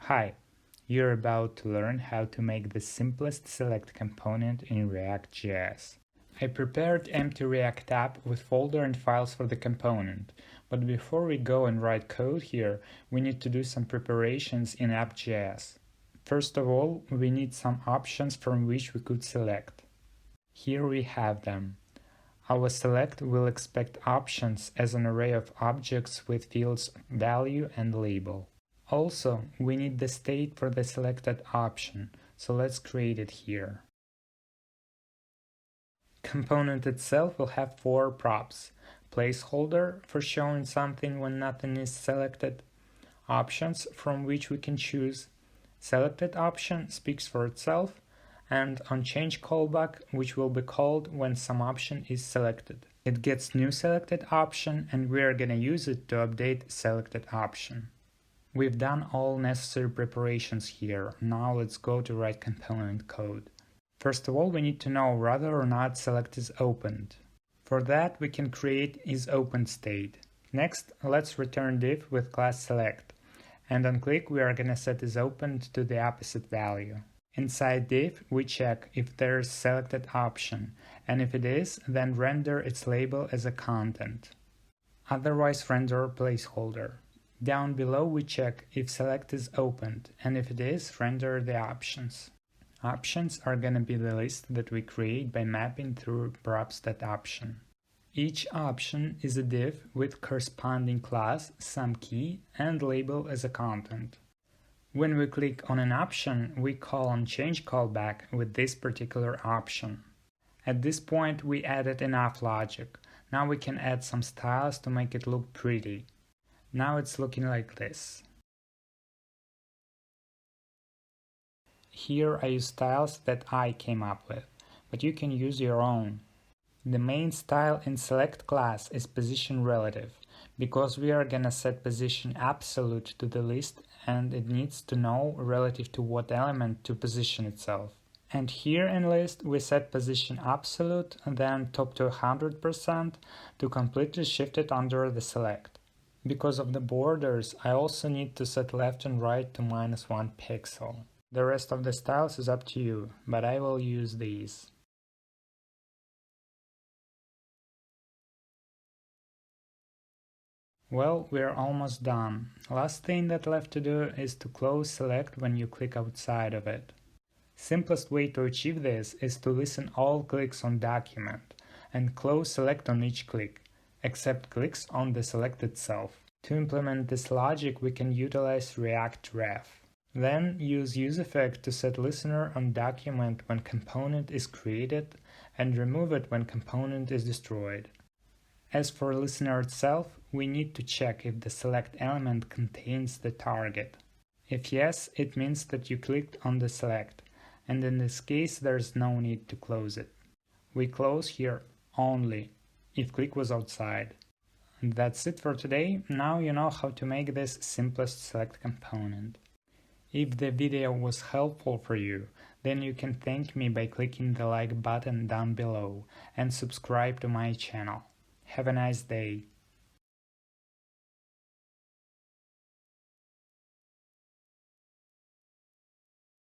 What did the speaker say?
Hi, you're about to learn how to make the simplest select component in ReactJS. I prepared empty React app with folder and files for the component, but before we go and write code here, we need to do some preparations in app.js. First of all, we need some options from which we could select. Here we have them. Our select will expect options as an array of objects with fields value and label. Also, we need the state for the selected option, so let's create it here. Component itself will have 4 props: placeholder for showing something when nothing is selected, options from which we can choose, selected option speaks for itself, and onChange callback, which will be called when some option is selected. It gets new selected option and we are gonna use it to update selected option. We've done all necessary preparations here. Now let's go to write component code. First of all, we need to know whether or not select is opened. For that, we can create isOpenState. Next, let's return div with class select. And on click, we are gonna set isOpened to the opposite value. Inside div, we check if there is selected option, and if it is, then render its label as a content. Otherwise, render placeholder. Down below, we check if select is opened, and if it is, render the options. Options are gonna be the list that we create by mapping through props.option. Each option is a div with corresponding class, some key, and label as a content. When we click on an option, we call onChange callback with this particular option. At this point, we added enough logic. Now we can add some styles to make it look pretty. Now it's looking like this. Here I use styles that I came up with, but you can use your own. The main style in select class is position relative, because we are gonna set position absolute to the list and it needs to know relative to what element to position itself. And here in list we set position absolute and then top to 100% to completely shift it under the select. Because of the borders, I also need to set left and right to -1 pixel. The rest of the styles is up to you, but I will use these. Well, we're almost done. Last thing that left to do is to close select when you click outside of it. Simplest way to achieve this is to listen all clicks on document and close select on each click, except clicks on the select itself. To implement this logic, we can utilize React Ref. Then use useEffect to set listener on document when component is created and remove it when component is destroyed. As for listener itself, we need to check if the select element contains the target. If yes, it means that you clicked on the select, and in this case there's no need to close it. We close here only if click was outside. And that's it for today. Now you know how to make this simplest select component. If the video was helpful for you, then you can thank me by clicking the like button down below and subscribe to my channel. Have a nice day.